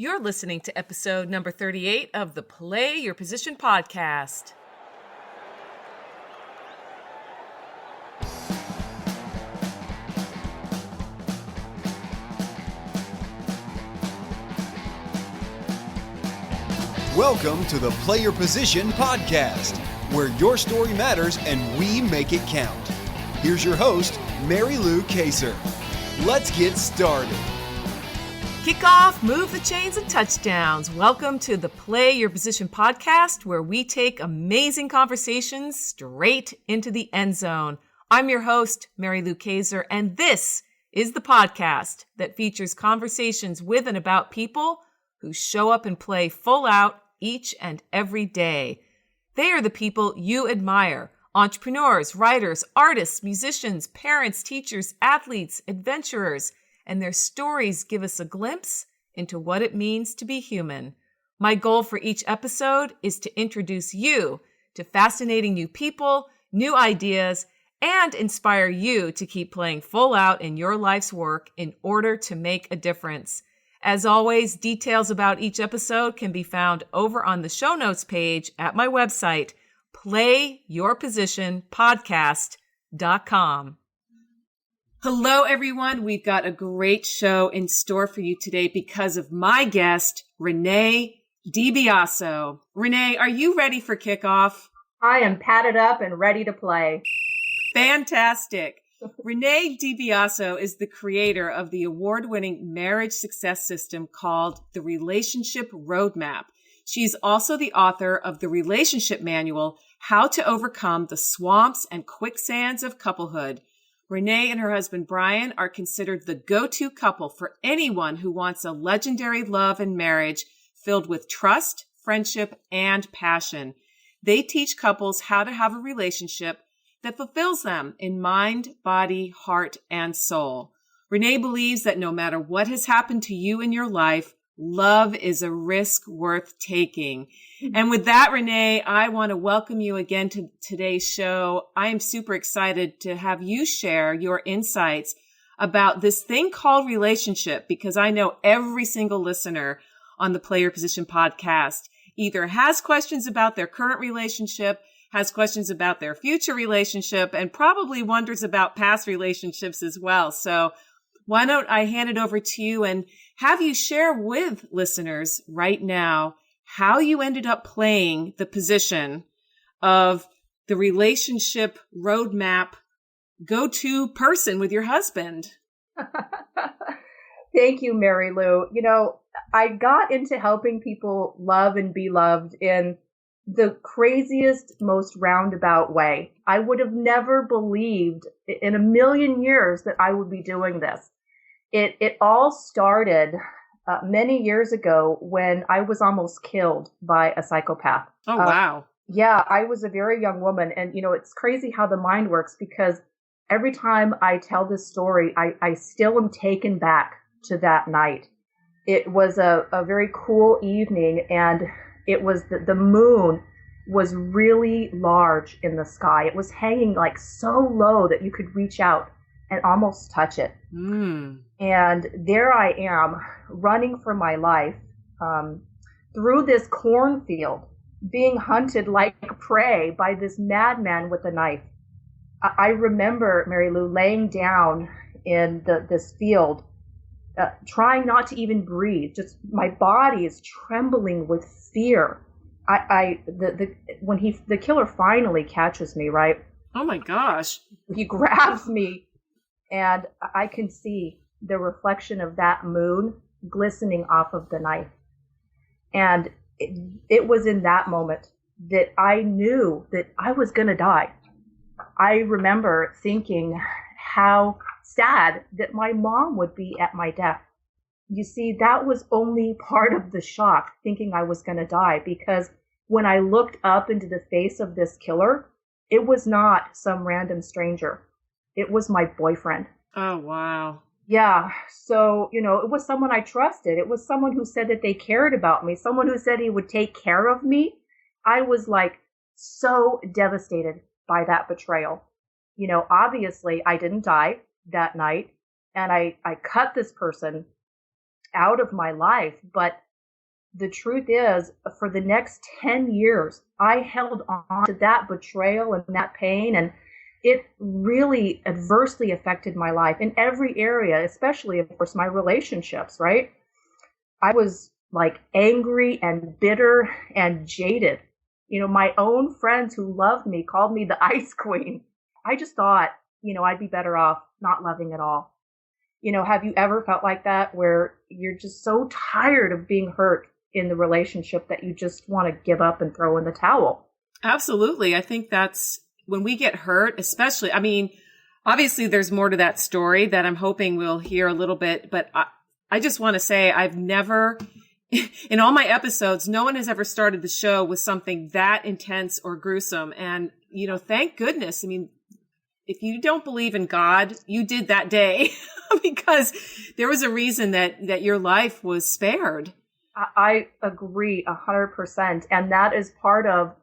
You're listening to episode number 38 of the Play Your Position podcast. Welcome to the Play Your Position podcast, where your story matters and we make it count. Here's your host, Mary Lou Kaser. Let's get started. Kick off, move the chains, and touchdowns. Welcome to the Play Your Position podcast, where we take amazing conversations straight into the end zone. I'm your host, Mary Lou Kaser, and this is the podcast that features conversations with and about people who show up and play full out each and every day. They are the people you admire: entrepreneurs, writers, artists, musicians, parents, teachers, athletes, adventurers, and their stories give us a glimpse into what it means to be human. My goal for each episode is to introduce you to fascinating new people, new ideas, and inspire you to keep playing full out in your life's work in order to make a difference. As always, details about each episode can be found over on the show notes page at my website, playyourpositionpodcast.com. Hello, everyone. We've got a great show in store for you today because of my guest, Renee DiBiaso. Renee, are you ready for kickoff? I am padded up and ready to play. Fantastic. Renee DiBiaso is the creator of the award-winning marriage success system called the Relationship Roadmap. She's also the author of the relationship manual, How to Overcome the Swamps and Quicksands of Couplehood. Renee and her husband Brian are considered the go-to couple for anyone who wants a legendary love and marriage filled with trust, friendship, and passion. They teach couples how to have a relationship that fulfills them in mind, body, heart, and soul. Renee believes that no matter what has happened to you in your life, love is a risk worth taking. And with that, Renee, I want to welcome you again to today's show. I am super excited to have you share your insights about this thing called relationship, because I know every single listener on the Play Your Position podcast either has questions about their current relationship, has questions about their future relationship, and probably wonders about past relationships as well. So why don't I hand it over to you and have you share with listeners right now how you ended up playing the position of the relationship roadmap go-to person with your husband. Thank you, Mary Lou. You know, I got into helping people love and be loved in the craziest, most roundabout way. I would have never believed in a million years that I would be doing this. It all started many years ago when I was almost killed by a psychopath. Oh, wow. Yeah, I was a very young woman. And, you know, it's crazy how the mind works, because every time I tell this story, I still am taken back to that night. It was a very cool evening, and it was the moon was really large in the sky. It was hanging like so low that you could reach out and almost touch it. And there I am running for my life through this cornfield, being hunted like prey by this madman with a knife. I remember, Mary Lou, laying down in this field, trying not to even breathe. Just my body is trembling with fear. When the killer finally catches me, right? Oh my gosh. He grabs me, and I can see the reflection of that moon glistening off of the knife. And it was in that moment that I knew that I was going to die. I remember thinking how sad that my mom would be at my death. You see, that was only part of the shock, thinking I was going to die, because when I looked up into the face of this killer, it was not some random stranger. It was my boyfriend. Oh, wow. Yeah. So, you know, it was someone I trusted. It was someone who said that they cared about me, someone who said he would take care of me. I was like so devastated by that betrayal. You know, obviously I didn't die that night, and I cut this person out of my life, but the truth is, for the next 10 years, I held on to that betrayal and that pain, and it really adversely affected my life in every area, especially, of course, my relationships, right? I was like angry and bitter and jaded. My own friends who loved me called me the ice queen. I just thought, I'd be better off not loving at all. Have you ever felt like that, where you're just so tired of being hurt in the relationship that you just want to give up and throw in the towel? Absolutely. I think that's when we get hurt, especially, obviously there's more to that story that I'm hoping we'll hear a little bit, but I just want to say I've never, in all my episodes, no one has ever started the show with something that intense or gruesome. And, thank goodness. If you don't believe in God, you did that day because there was a reason that your life was spared. I agree 100%. And that is part of,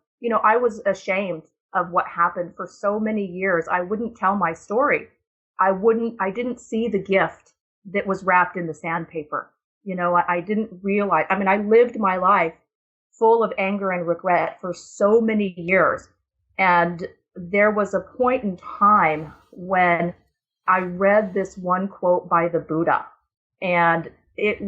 I was ashamed of what happened for so many years. I wouldn't tell my story. I didn't see the gift that was wrapped in the sandpaper. I didn't realize, I lived my life full of anger and regret for so many years. And there was a point in time when I read this one quote by the Buddha, and it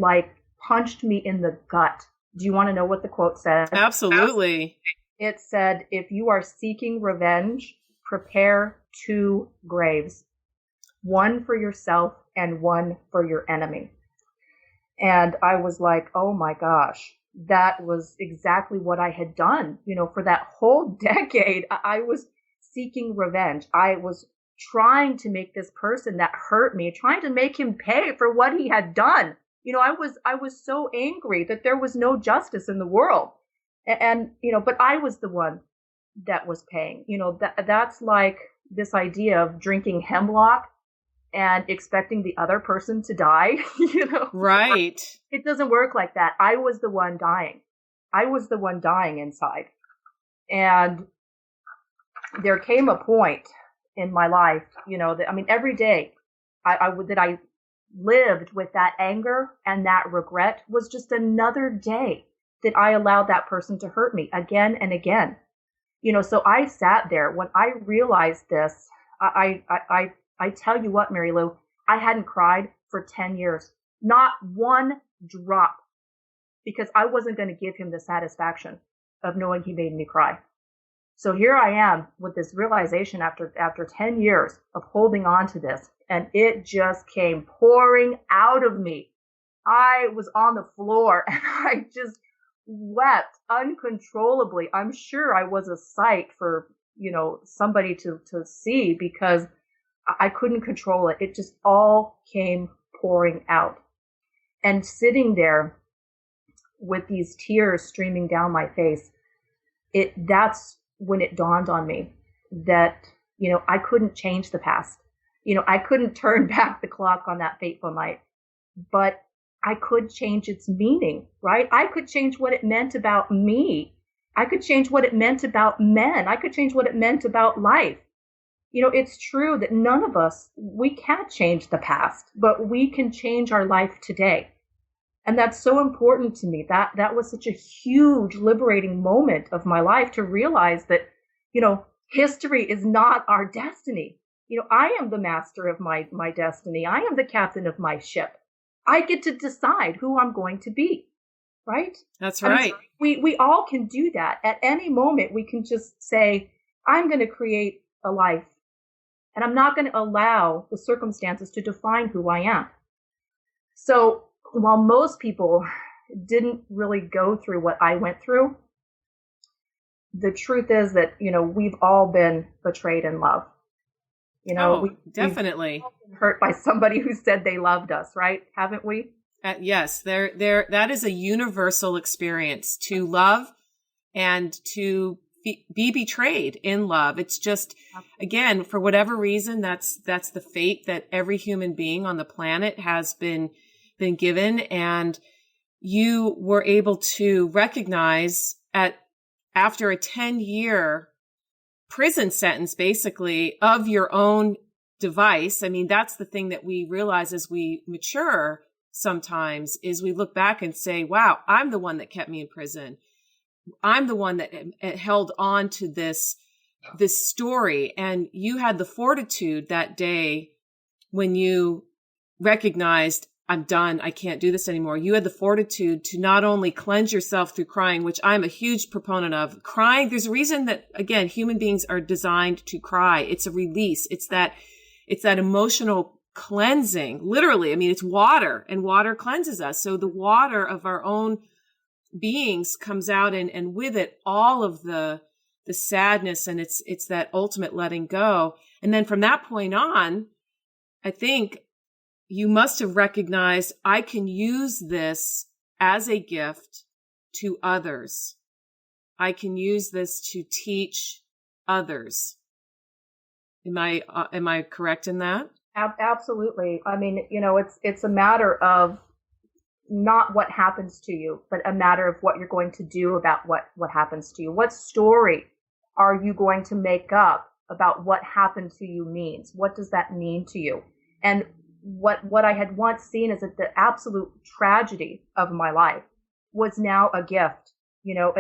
punched me in the gut. Do you want to know what the quote said? Absolutely. It said, if you are seeking revenge, prepare 2 graves, one for yourself and one for your enemy. And I was like, oh my gosh, that was exactly what I had done. For that whole decade, I was seeking revenge. I was trying to make this person that hurt me, trying to make him pay for what he had done. I was so angry that there was no justice in the world. And but I was the one that was paying. That's like this idea of drinking hemlock and expecting the other person to die. Right. It doesn't work like that. I was the one dying. I was the one dying inside. And there came a point in my life, that, every day I lived with that anger and that regret was just another day that I allowed that person to hurt me again and again. So I sat there when I realized this. I tell you what, Mary Lou, I hadn't cried for 10 years, not one drop, because I wasn't going to give him the satisfaction of knowing he made me cry. So here I am with this realization after 10 years of holding on to this, and it just came pouring out of me. I was on the floor and I just wept uncontrollably. I'm sure I was a sight for, somebody to see, because I couldn't control it. It just all came pouring out. And sitting there with these tears streaming down my face, that's when it dawned on me that, I couldn't change the past. I couldn't turn back the clock on that fateful night, but I could change its meaning, right? I could change what it meant about me. I could change what it meant about men. I could change what it meant about life. It's true that none of us, we can't change the past, but we can change our life today. And that's so important to me. That was such a huge liberating moment of my life to realize that, history is not our destiny. I am the master of my destiny. I am the captain of my ship. I get to decide who I'm going to be, right? That's right. We all can do that. At any moment, we can just say, I'm going to create a life, and I'm not going to allow the circumstances to define who I am. So while most people didn't really go through what I went through, the truth is that, we've all been betrayed in love. Definitely we've been hurt by somebody who said they loved us, right? Haven't we? Yes, that is a universal experience, to love and to be betrayed in love. It's just, again, for whatever reason, that's the fate that every human being on the planet has been given. And you were able to recognize after a 10-year prison sentence, basically, of your own device. That's the thing that we realize as we mature. sometimes is we look back and say, wow, I'm the one that kept me in prison. I'm the one that held on to this story. And you had the fortitude that day when you recognized, I'm done. I can't do this anymore. You had the fortitude to not only cleanse yourself through crying, which I'm a huge proponent of. Crying, there's a reason that, again, human beings are designed to cry. It's a release. It's that emotional cleansing. Literally, I mean, it's water, and water cleanses us. So the water of our own beings comes out, and with it, all of the sadness, and it's that ultimate letting go. And then from that point on, I think you must have recognized, I can use this as a gift to others. I can use this to teach others. Am I correct in that? Absolutely. I mean, it's a matter of not what happens to you, but a matter of what you're going to do about what happens to you. What story are you going to make up about what happened to you means? What does that mean to you? And what I had once seen as the absolute tragedy of my life was now a gift.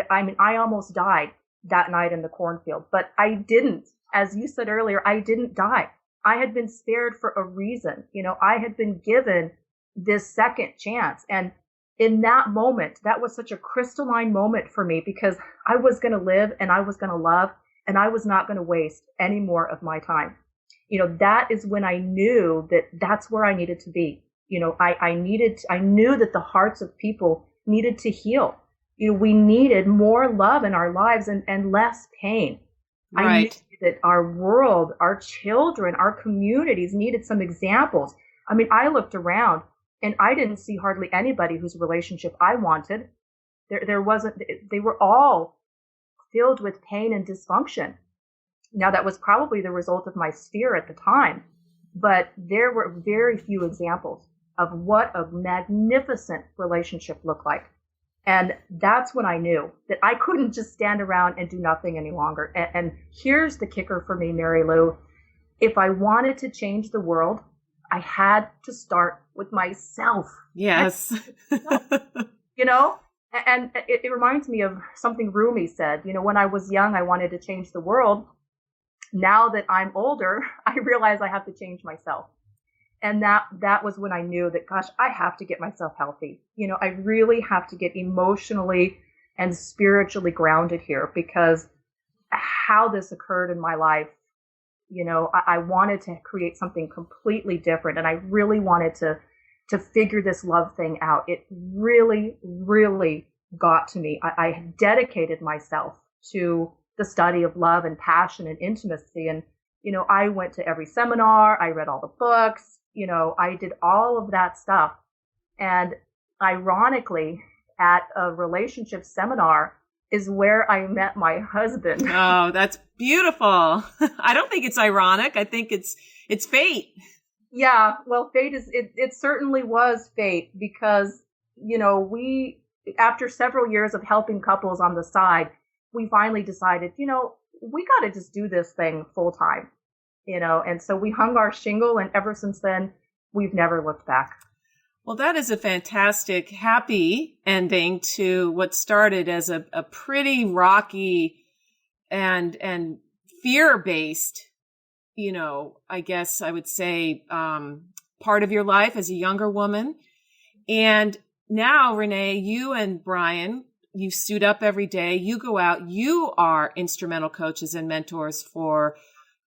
I mean, I almost died that night in the cornfield, but I didn't. As you said earlier, I didn't die. I had been spared for a reason. I had been given this second chance. And in that moment, that was such a crystalline moment for me, because I was going to live and I was going to love, and I was not going to waste any more of my time. That is when I knew that that's where I needed to be. I knew that the hearts of people needed to heal. We needed more love in our lives and less pain. Right. I knew that our world, our children, our communities needed some examples. I mean, I looked around and I didn't see hardly anybody whose relationship I wanted. There wasn't, they were all filled with pain and dysfunction. Now, that was probably the result of my sphere at the time, but there were very few examples of what a magnificent relationship looked like. And that's when I knew that I couldn't just stand around and do nothing any longer. And here's the kicker for me, Mary Lou. If I wanted to change the world, I had to start with myself. Yes. And it reminds me of something Rumi said. When I was young, I wanted to change the world. Now that I'm older, I realize I have to change myself. And that was when I knew that, gosh, I have to get myself healthy. I really have to get emotionally and spiritually grounded here, because how this occurred in my life, I wanted to create something completely different. And I really wanted to figure this love thing out. It really, really got to me. I dedicated myself to the study of love and passion and intimacy. And, I went to every seminar, I read all the books, I did all of that stuff. And ironically, at a relationship seminar is where I met my husband. Oh, that's beautiful. I don't think it's ironic. I think it's fate. Yeah, well, fate it certainly was fate, because, we, after several years of helping couples on the side, we finally decided, we got to just do this thing full time, and so we hung our shingle, and ever since then, we've never looked back. Well, that is a fantastic, happy ending to what started as a pretty rocky and fear-based, I guess I would say, part of your life as a younger woman. And now, Renee, you and Brian, you suit up every day. You go out. You are instrumental coaches and mentors for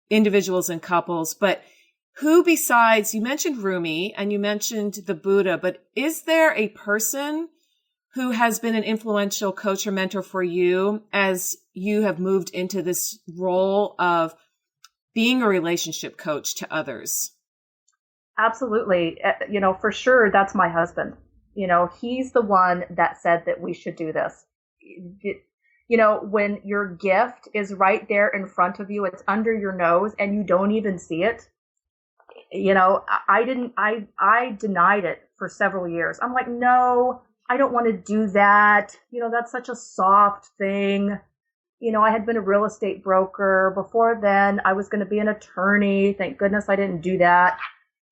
individuals and couples. But who besides, you mentioned Rumi and you mentioned the Buddha, but is there a person who has been an influential coach or mentor for you as you have moved into this role of being a relationship coach to others? Absolutely. For sure, that's my husband. He's the one that said that we should do this. When your gift is right there in front of you, it's under your nose and you don't even see it. I denied it for several years. I'm like, no, I don't want to do that. That's such a soft thing. I had been a real estate broker. Before then, I was going to be an attorney. Thank goodness I didn't do that.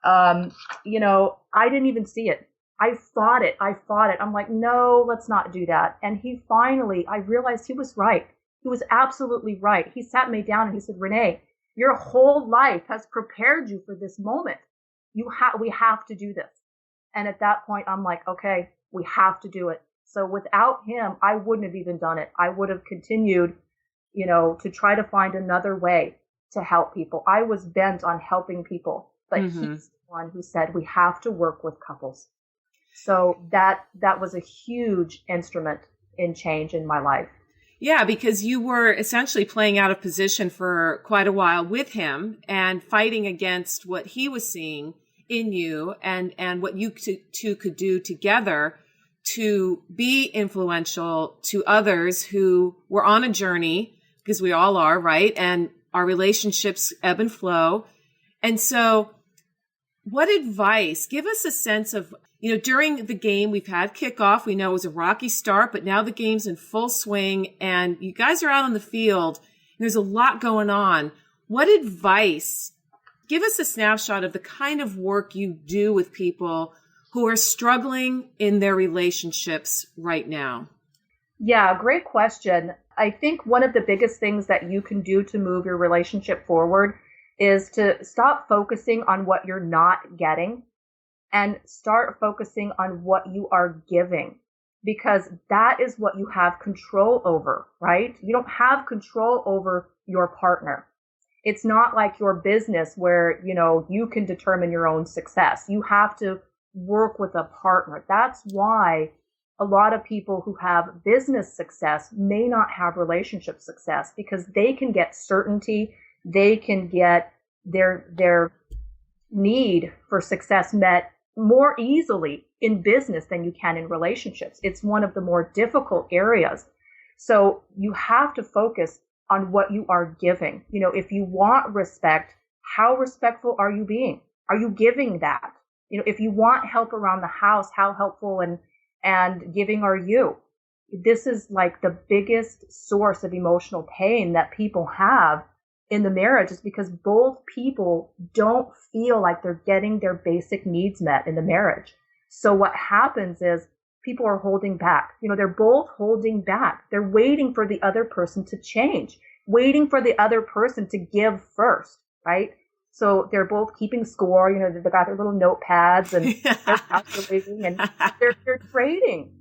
I didn't even see it. I fought it. I'm like, no, let's not do that. And he finally, I realized he was right. He was absolutely right. He sat me down and he said, Renee, your whole life has prepared you for this moment. We have to do this. And at that point, I'm like, okay, we have to do it. So without him, I wouldn't have even done it. I would have continued, to try to find another way to help people. I was bent on helping people, but he's the one who said, we have to work with couples. So that was a huge instrument in change in my life. Yeah, because you were essentially playing out of position for quite a while with him and fighting against what he was seeing in you and what you two could do together to be influential to others who were on a journey, because we all are, right? And our relationships ebb and flow. And so what advice, give us a sense of, during the game, we've had kickoff. We know it was a rocky start, but now the game's in full swing and you guys are out on the field. There's a lot going on. What advice, give us a snapshot of the kind of work you do with people who are struggling in their relationships right now? Yeah, great question. I think one of the biggest things that you can do to move your relationship forward is to stop focusing on what you're not getting and start focusing on what you are giving, because that is what you have control over, right? You don't have control over your partner. It's not like your business where, you can determine your own success. You have to work with a partner. That's why a lot of people who have business success may not have relationship success, because they can get certainty. They can get their need for success met more easily in business than you can in relationships. It's one of the more difficult areas. So you have to focus on what you are giving. If you want respect, how respectful are you being? Are you giving that? If you want help around the house, how helpful and giving are you? This is like the biggest source of emotional pain that people have in the marriage, is because both people don't feel like they're getting their basic needs met in the marriage. So what happens is people are holding back. They're both holding back. They're waiting for the other person to change, waiting for the other person to give first, right? So they're both keeping score. They've got their little notepads and they're calculating and they're trading.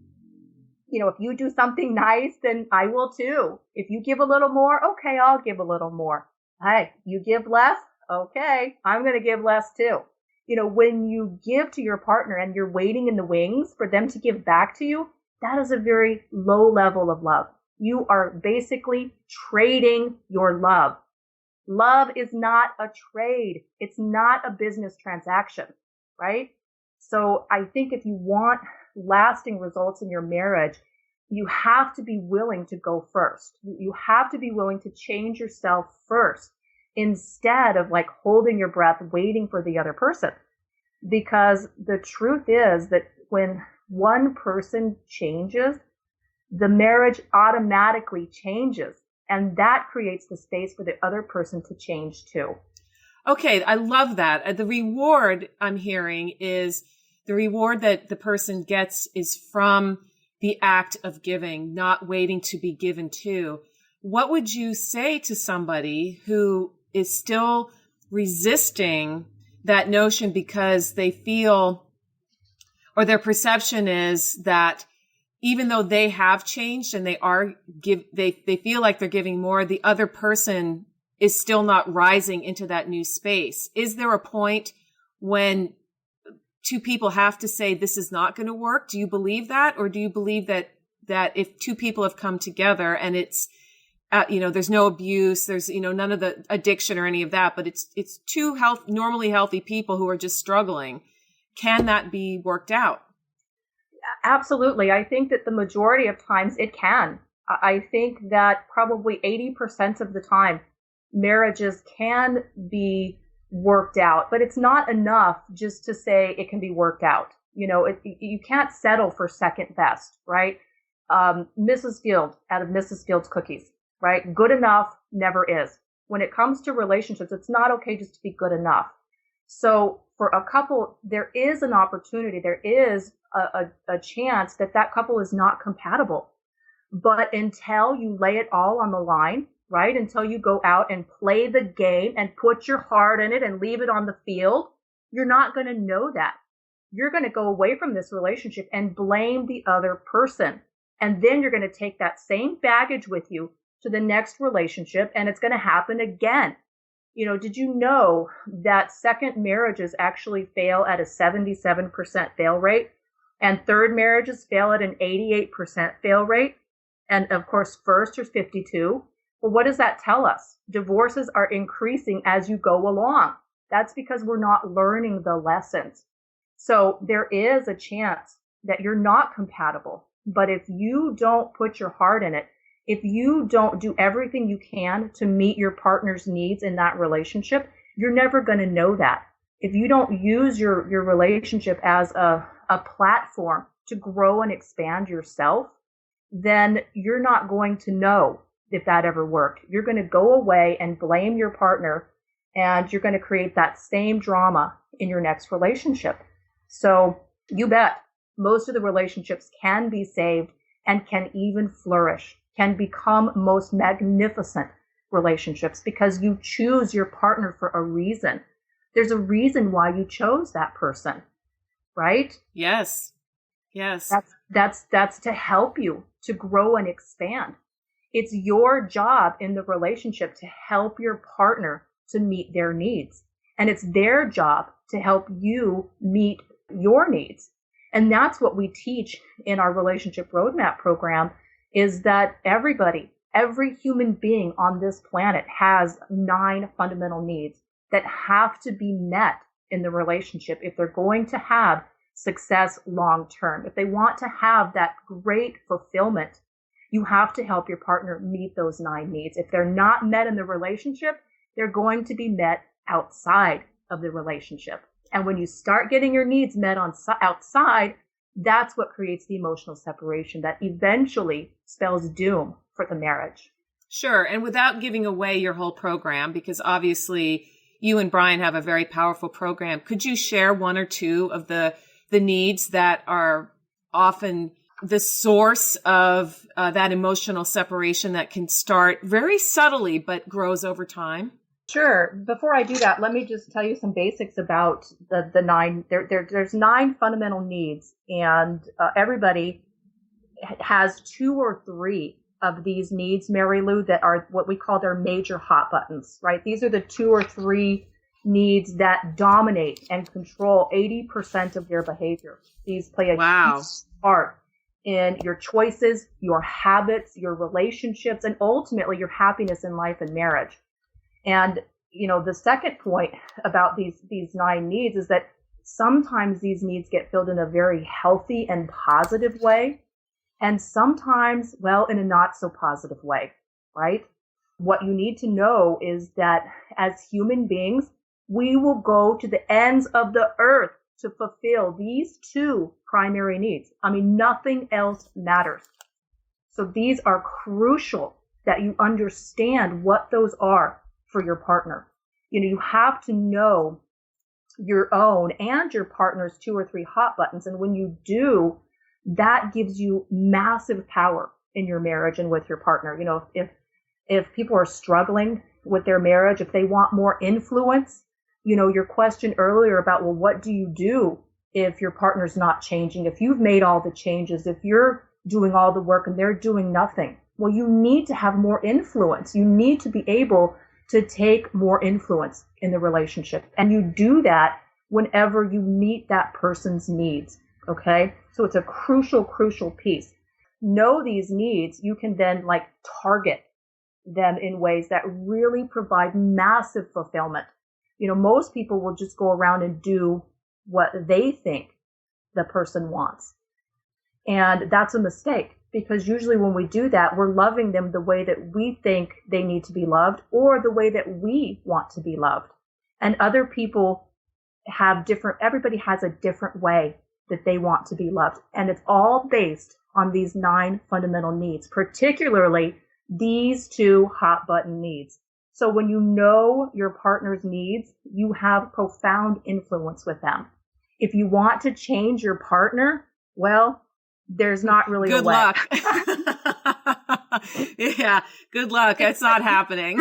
If you do something nice, then I will too. If you give a little more, okay, I'll give a little more. Hey, you give less? Okay, I'm going to give less too. When you give to your partner and you're waiting in the wings for them to give back to you, that is a very low level of love. You are basically trading your love. Love is not a trade. It's not a business transaction, right? So I think if you want lasting results in your marriage, you have to be willing to go first. You have to be willing to change yourself first instead of like holding your breath, waiting for the other person. Because the truth is that when one person changes, the marriage automatically changes. And that creates the space for the other person to change too. Okay, I love that. The reward I'm hearing is the reward that the person gets is from the act of giving, not waiting to be given to. What would you say to somebody who is still resisting that notion because they feel, or their perception is that even though they have changed and they feel like they're giving more, the other person is still not rising into that new space? Is there a point when two people have to say, this is not going to work? Do you believe that? Or do you believe that if two people have come together and it's, there's no abuse, there's, none of the addiction or any of that, but it's two normally healthy people who are just struggling, can that be worked out? Absolutely. I think that the majority of times it can. I think that probably 80% of the time marriages can be worked out, but it's not enough just to say it can be worked out. You can't settle for second best, right? Mrs. Field out of Mrs. Field's Cookies, right? Good enough never is. When it comes to relationships, it's not okay just to be good enough. So for a couple, there is an opportunity, there is a chance that that couple is not compatible. But until you lay it all on the line, right? Until you go out and play the game and put your heart in it and leave it on the field, you're not going to know that. You're going to go away from this relationship and blame the other person. And then you're going to take that same baggage with you to the next relationship, and it's going to happen again. You know, did you know that second marriages actually fail at a 77% fail rate, and third marriages fail at an 88% fail rate? And of course, first is 52. Well, what does that tell us? Divorces are increasing as you go along. That's because we're not learning the lessons. So there is a chance that you're not compatible. But if you don't put your heart in it, if you don't do everything you can to meet your partner's needs in that relationship, you're never going to know that. If you don't use your relationship as a platform to grow and expand yourself, then you're not going to know if that ever worked. You're going to go away and blame your partner, and you're going to create that same drama in your next relationship. So you bet most of the relationships can be saved and can even flourish, can become most magnificent relationships because you choose your partner for a reason. There's a reason why you chose that person, right? Yes. Yes. That's to help you to grow and expand. It's your job in the relationship to help your partner to meet their needs. And it's their job to help you meet your needs. And that's what we teach in our relationship roadmap program, is that everybody, every human being on this planet has 9 fundamental needs that have to be met in the relationship if they're going to have success long term. If they want to have that great fulfillment, you have to help your partner meet those 9 needs. If they're not met in the relationship, they're going to be met outside of the relationship. And when you start getting your needs met outside, that's what creates the emotional separation that eventually spells doom for the marriage. Sure. And without giving away your whole program, because obviously you and Brian have a very powerful program, could you share 1 or 2 of the needs that are often the source of that emotional separation that can start very subtly but grows over time? Sure. Before I do that, let me just tell you some basics about the 9. There's 9 fundamental needs, and everybody has 2 or 3 of these needs, Mary Lou, that are what we call their major hot buttons, right? These are the 2 or 3 needs that dominate and control 80% of your behavior. These play a huge part in your choices, your habits, your relationships, and ultimately your happiness in life and marriage. And, you know, the second point about these 9 needs is that sometimes these needs get filled in a very healthy and positive way, and sometimes, well, in a not so positive way, right? What you need to know is that as human beings, we will go to the ends of the earth to fulfill these 2 primary needs. I mean, nothing else matters. So these are crucial that you understand what those are for your partner. You know, you have to know your own and your partner's 2 or 3 hot buttons. And when you do, that gives you massive power in your marriage and with your partner. You know, if people are struggling with their marriage, if they want more influence, you know, your question earlier about, well, what do you do if your partner's not changing? If you've made all the changes, if you're doing all the work and they're doing nothing, well, you need to have more influence. You need to be able to take more influence in the relationship. And you do that whenever you meet that person's needs. Okay. So it's a crucial piece. Know these needs. You can then target them in ways that really provide massive fulfillment. You know, most people will just go around and do what they think the person wants. And that's a mistake, because usually when we do that, we're loving them the way that we think they need to be loved or the way that we want to be loved. And other people everybody has a different way that they want to be loved. And it's all based on these 9 fundamental needs, particularly these 2 hot button needs. So when you know your partner's needs, you have profound influence with them. If you want to change your partner, well, there's not really good a way. luck. Yeah, good luck. It's not happening.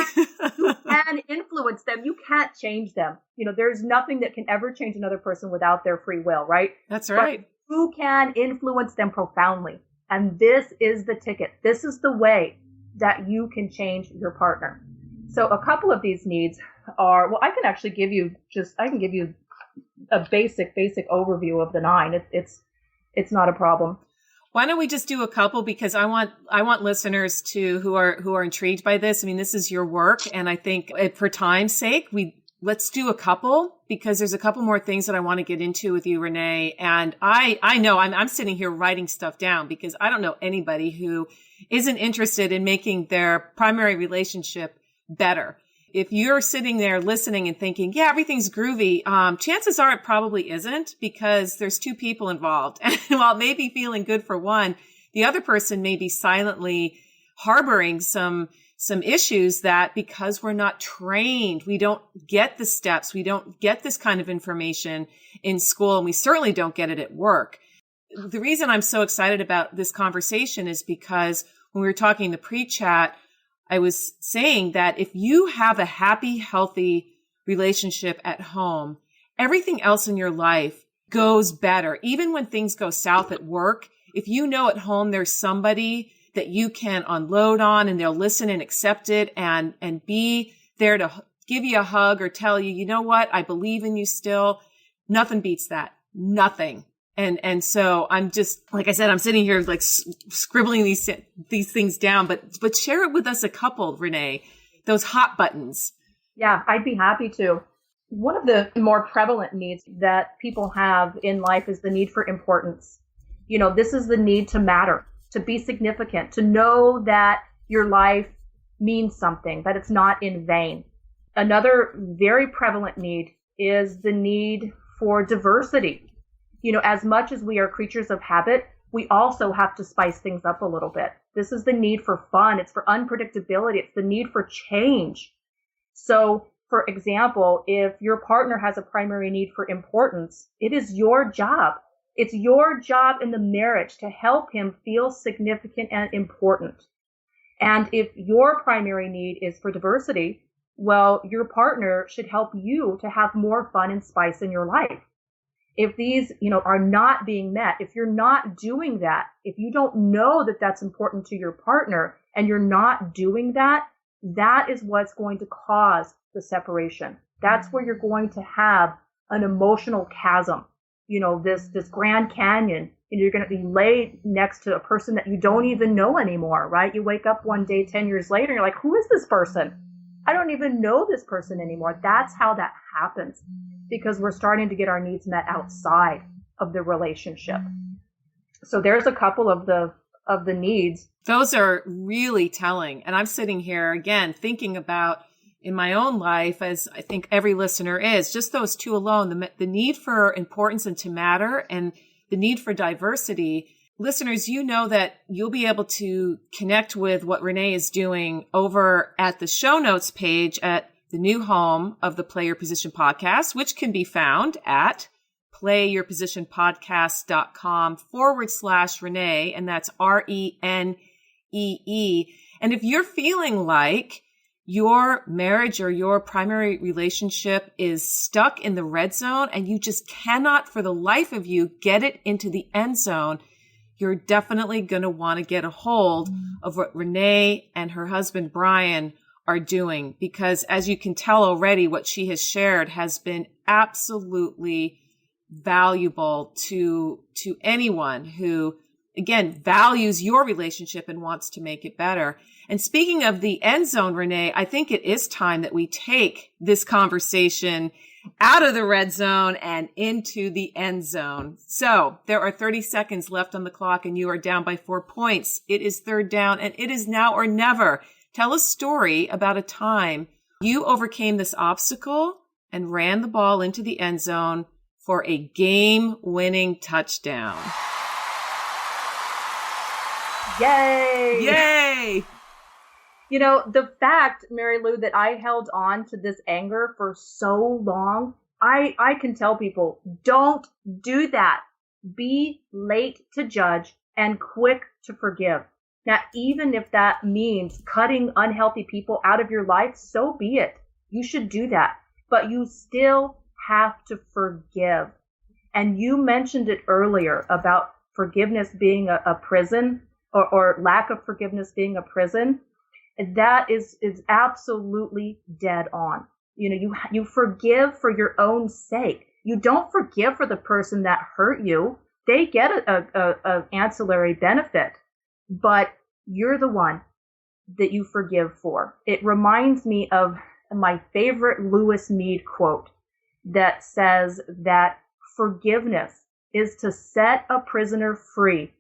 You can influence them. You can't change them. There's nothing that can ever change another person without their free will, right? That's right. But you can influence them profoundly. And this is the ticket. This is the way that you can change your partner. So a couple of these needs are, well, I can give you a basic overview of the 9. It's not a problem. Why don't we just do a couple? Because I want listeners who are intrigued by this. I mean, this is your work. And I think for time's sake, let's do a couple, because there's a couple more things that I want to get into with you, Renee. And I know I'm sitting here writing stuff down because I don't know anybody who isn't interested in making their primary relationship better. If you're sitting there listening and thinking, yeah, everything's groovy, chances are it probably isn't, because there's 2 people involved. And while it may be feeling good for one, the other person may be silently harboring some issues that, because we're not trained, we don't get the steps, we don't get this kind of information in school, and we certainly don't get it at work. The reason I'm so excited about this conversation is because when we were talking in the pre-chat, I was saying that if you have a happy, healthy relationship at home, everything else in your life goes better. Even when things go south at work, if you know at home there's somebody that you can unload on and they'll listen and accept it and be there to give you a hug or tell you, you know what, I believe in you still. Nothing beats that. Nothing. And so I'm just, like I said, I'm sitting here like scribbling these things down, but share it with us a couple, Renee, those hot buttons. Yeah, I'd be happy to. One of the more prevalent needs that people have in life is the need for importance. This is the need to matter, to be significant, to know that your life means something, that it's not in vain. Another very prevalent need is the need for diversity. As much as we are creatures of habit, we also have to spice things up a little bit. This is the need for fun. It's for unpredictability. It's the need for change. So, for example, if your partner has a primary need for importance, it is your job. It's your job in the marriage to help him feel significant and important. And if your primary need is for diversity, well, your partner should help you to have more fun and spice in your life. If these, are not being met, if you're not doing that, if you don't know that that's important to your partner and you're not doing that, that is what's going to cause the separation. That's where you're going to have an emotional chasm, this Grand Canyon, and you're going to be laid next to a person that you don't even know anymore, right? You wake up one day 10 years later and you're like, who is this person? I don't even know this person anymore. That's how that happens, because we're starting to get our needs met outside of the relationship. So there's a couple of the needs. Those are really telling. And I'm sitting here again thinking about in my own life, as I think every listener is, just those 2 alone, the need for importance and to matter, and the need for diversity. Listeners, you know that you'll be able to connect with what Renee is doing over at the show notes page at the new home of the Play Your Position podcast, which can be found at playyourpositionpodcast.com/Renee. And that's RENEE. And if you're feeling like your marriage or your primary relationship is stuck in the red zone and you just cannot for the life of you get it into the end zone, you're definitely going to want to get a hold of what Renee and her husband, Brian, are doing. Because as you can tell already, what she has shared has been absolutely valuable to anyone who, again, values your relationship and wants to make it better. And speaking of the end zone, Renee, I think it is time that we take this conversation out of the red zone and into the end zone. So there are 30 seconds left on the clock and you are down by 4 points. It is third down and it is now or never. Tell a story about a time you overcame this obstacle and ran the ball into the end zone for a game-winning touchdown. Yay! Yay! The fact, Mary Lou, that I held on to this anger for so long, I can tell people, don't do that. Be late to judge and quick to forgive. Now, even if that means cutting unhealthy people out of your life, so be it. You should do that. But you still have to forgive. And you mentioned it earlier about forgiveness being a prison, or lack of forgiveness being a prison. That is absolutely dead on. You forgive for your own sake. You don't forgive for the person that hurt you. They get a ancillary benefit, but you're the one that you forgive for. It reminds me of my favorite Lewis Mead quote that says that forgiveness is to set a prisoner free,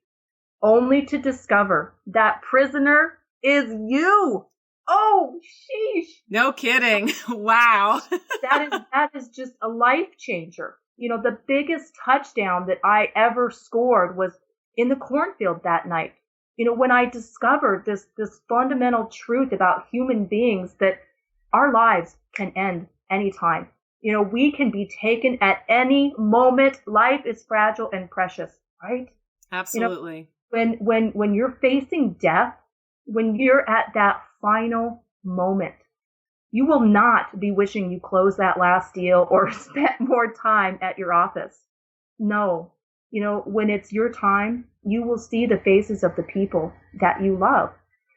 only to discover that prisoner is you. Oh, sheesh. No kidding. Wow. That is just a life changer. The biggest touchdown that I ever scored was in the cornfield that night. When I discovered this fundamental truth about human beings, that our lives can end anytime. We can be taken at any moment. Life is fragile and precious, right? Absolutely. When you're facing death, when you're at that final moment, you will not be wishing you closed that last deal or spent more time at your office. No. When it's your time, you will see the faces of the people that you love,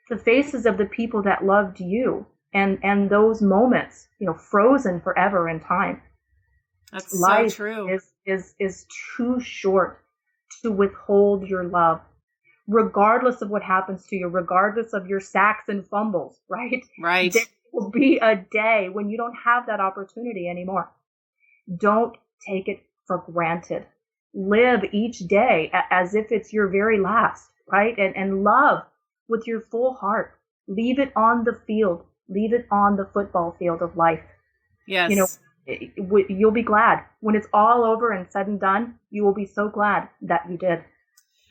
the faces of the people that loved you, and those moments, frozen forever in time. That's Life so true. is too short to withhold your love, regardless of what happens to you, regardless of your sacks and fumbles, right? Right. There will be a day when you don't have that opportunity anymore. Don't take it for granted. Live each day as if it's your very last, right? And love with your full heart. Leave it on the field. Leave it on the football field of life. Yes. You'll be glad. When it's all over and said and done, you will be so glad that you did.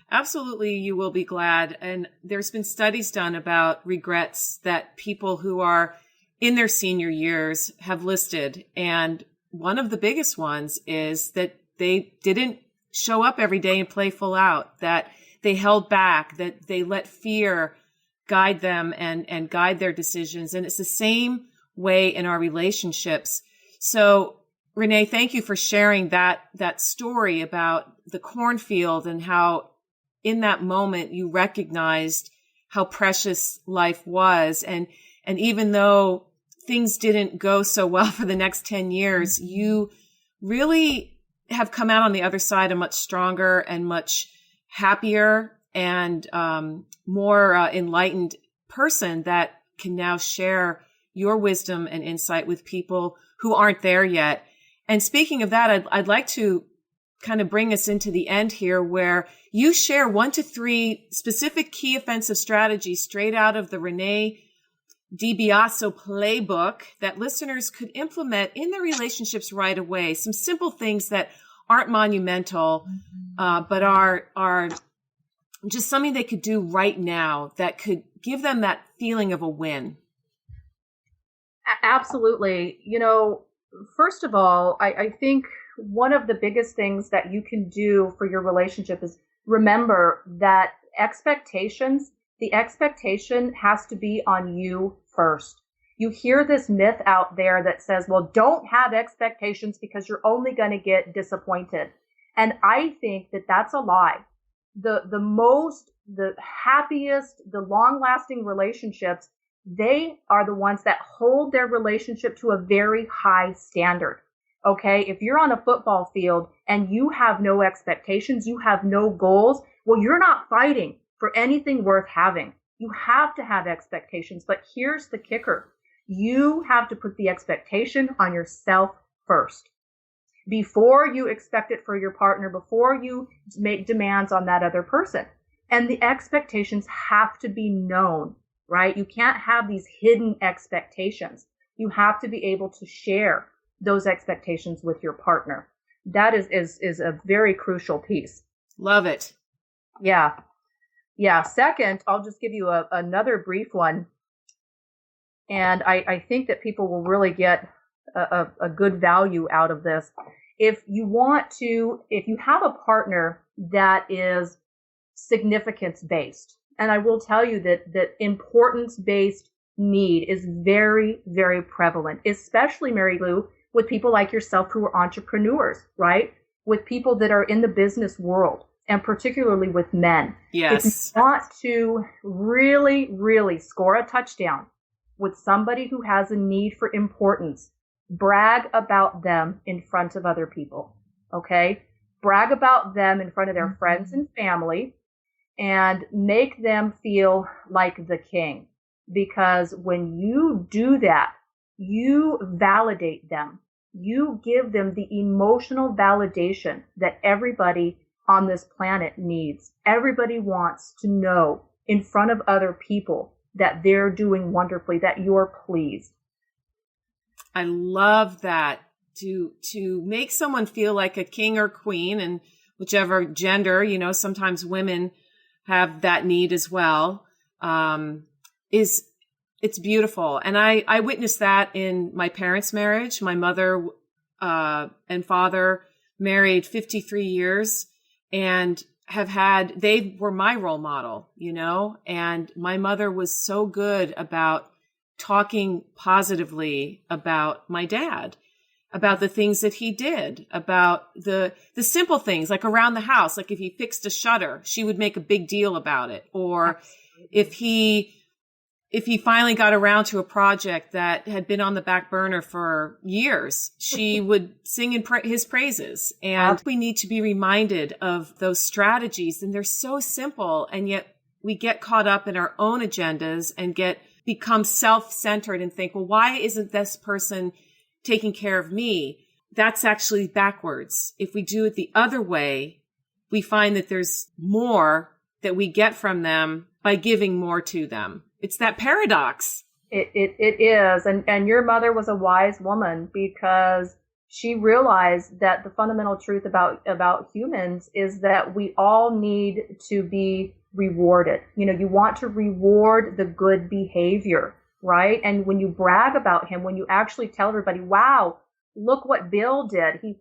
Absolutely, you will be glad. And there's been studies done about regrets that people who are in their senior years have listed. And one of the biggest ones is that they didn't show up every day and play full out, that they held back, that they let fear guide them and guide their decisions. And it's the same way in our relationships. So, Renee, thank you for sharing that story about the cornfield and how in that moment you recognized how precious life was. And even though things didn't go so well for the next 10 years, you really have come out on the other side a much stronger and much happier and more enlightened person that can now share your wisdom and insight with people who aren't there yet. And speaking of that, I'd like to kind of bring us into the end here, where you share 1 to 3 specific key offensive strategies straight out of the Renee DiBiaso playbook that listeners could implement in their relationships right away. Some simple things that aren't monumental, but are just something they could do right now that could give them that feeling of a win. Absolutely. First of all, I think one of the biggest things that you can do for your relationship is remember that the expectation has to be on you first. You hear this myth out there that says, well, don't have expectations because you're only going to get disappointed. And I think that that's a lie. The happiest, the long-lasting relationships, they are the ones that hold their relationship to a very high standard. Okay, if you're on a football field and you have no expectations, you have no goals, well, you're not fighting for anything worth having. You have to have expectations, but here's the kicker. You have to put the expectation on yourself first. Before you expect it for your partner, before you make demands on that other person. And the expectations have to be known, right? You can't have these hidden expectations. You have to be able to share those expectations with your partner. That is a very crucial piece. Love it. Yeah. Second, I'll just give you another brief one. And I think that people will really get a good value out of this. If you have a partner that is significance-based, and I will tell you that importance-based need is very, very prevalent, especially, Mary Lou, with people like yourself who are entrepreneurs, right? With people that are in the business world, and particularly with men. Yes. If you want to really, really score a touchdown with somebody who has a need for importance, brag about them in front of other people, okay? Brag about them in front of their friends and family, and make them feel like the king. Because when you do that, you validate them. You give them the emotional validation that everybody on this planet needs. Everybody wants to know in front of other people that they're doing wonderfully, that you're pleased. I love that. To make someone feel like a king or queen, and whichever gender, sometimes women have that need as well, it's beautiful. And I witnessed that in my parents' marriage. My mother and father married 53 years and they were my role model, and my mother was so good about talking positively about my dad, about the things that he did, about the simple things, like around the house. Like if he fixed a shutter, she would make a big deal about it. Or if he finally got around to a project that had been on the back burner for years, she would sing in his praises. And we need to be reminded of those strategies. And they're so simple. And yet we get caught up in our own agendas and become self-centered and think, well, why isn't this person taking care of me? That's actually backwards. If we do it the other way, we find that there's more that we get from them by giving more to them. It's that paradox. It is. And your mother was a wise woman, because she realized that the fundamental truth about humans is that we all need to be rewarded. You want to reward the good behavior, right? And when you brag about him, when you actually tell everybody, wow, look what Bill did. He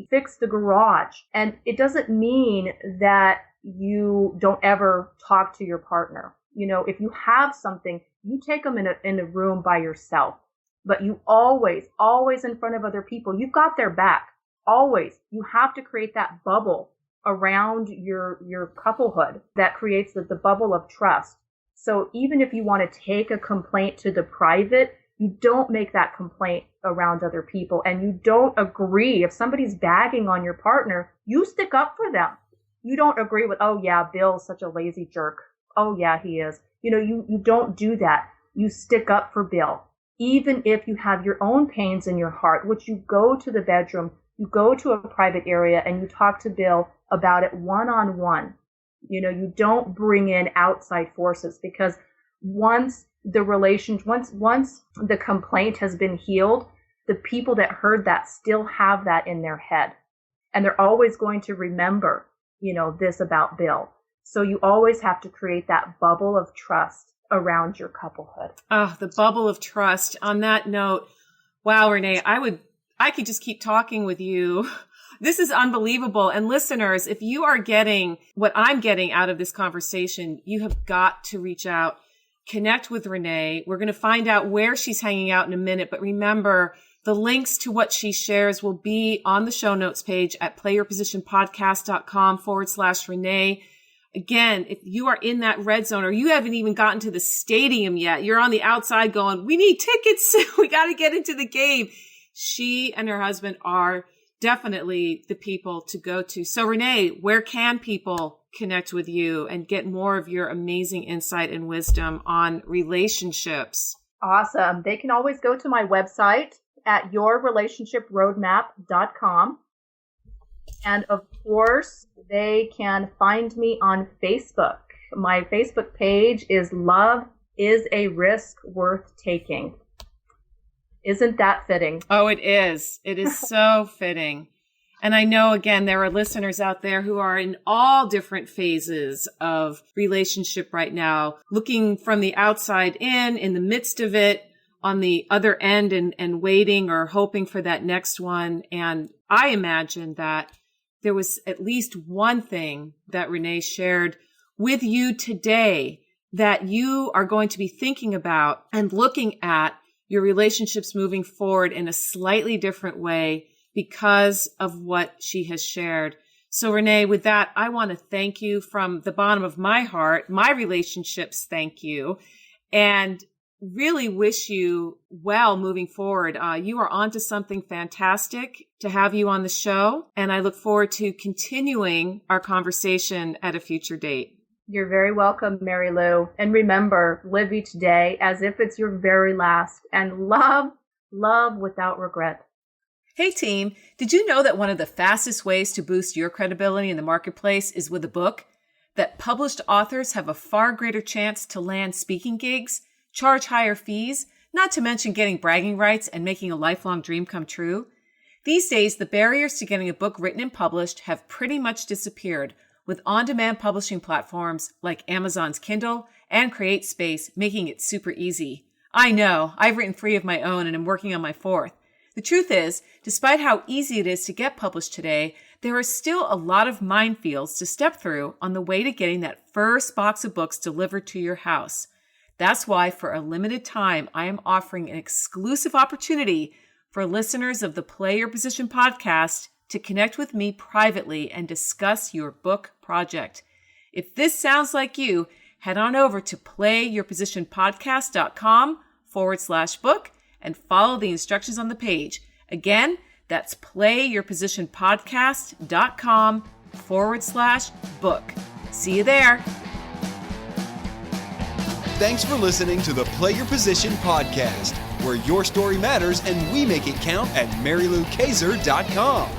fixed the garage. And it doesn't mean that you don't ever talk to your partner. If you have something, you take them in a room by yourself, but you always in front of other people, you've got their back. Always. You have to create that bubble around your couplehood that creates the bubble of trust. So even if you want to take a complaint to the private, you don't make that complaint around other people, and you don't agree. If somebody's bagging on your partner, you stick up for them. You don't agree with, oh yeah, Bill's such a lazy jerk. Oh yeah, he is. You don't do that. You stick up for Bill. Even if you have your own pains in your heart, which you go to the bedroom, you go to a private area and you talk to Bill about it one-on-one. You don't bring in outside forces, because once the complaint has been healed, the people that heard that still have that in their head. And they're always going to remember, this about Bill. So you always have to create that bubble of trust around your couplehood. Oh, the bubble of trust. On that note, wow, Renee, I could just keep talking with you. This is unbelievable. And listeners, if you are getting what I'm getting out of this conversation, you have got to reach out, connect with Renee. We're going to find out where she's hanging out in a minute. But remember, the links to what she shares will be on the show notes page at playyourpositionpodcast.com/Renee. Again, if you are in that red zone, or you haven't even gotten to the stadium yet, you're on the outside going, we need tickets. We got to get into the game. She and her husband are definitely the people to go to. So Renee, where can people connect with you and get more of your amazing insight and wisdom on relationships? Awesome. They can always go to my website at yourrelationshiproadmap.com. And of course, they can find me on Facebook. My Facebook page is Love is a Risk Worth Taking. Isn't that fitting? Oh, it is. It is so fitting. And I know, again, there are listeners out there who are in all different phases of relationship right now, looking from the outside in the midst of it, on the other end and waiting or hoping for that next one. And I imagine that there was at least one thing that Renee shared with you today that you are going to be thinking about and looking at your relationships moving forward in a slightly different way because of what she has shared. So Renee, with that, I want to thank you from the bottom of my heart. My relationships thank you, and really wish you well moving forward. You are onto something fantastic to have you on the show, and I look forward to continuing our conversation at a future date. You're very welcome, Mary Lou. And remember, live each day as if it's your very last, and love without regret. Hey team, did you know that one of the fastest ways to boost your credibility in the marketplace is with a book? That published authors have a far greater chance to land speaking gigs, charge higher fees, not to mention getting bragging rights and making a lifelong dream come true? These days, the barriers to getting a book written and published have pretty much disappeared, with on-demand publishing platforms like Amazon's Kindle and CreateSpace making it super easy. I know, I've written 3 of my own and am working on my 4th. The truth is, despite how easy it is to get published today, there are still a lot of minefields to step through on the way to getting that first box of books delivered to your house. That's why for a limited time, I am offering an exclusive opportunity for listeners of the Play Your Position podcast to connect with me privately and discuss your book project. If this sounds like you, head on over to playyourpositionpodcast.com/book and follow the instructions on the page. Again, that's playyourpositionpodcast.com/book. See you there. Thanks for listening to the Play Your Position podcast, where your story matters and we make it count at MaryLouKaiser.com.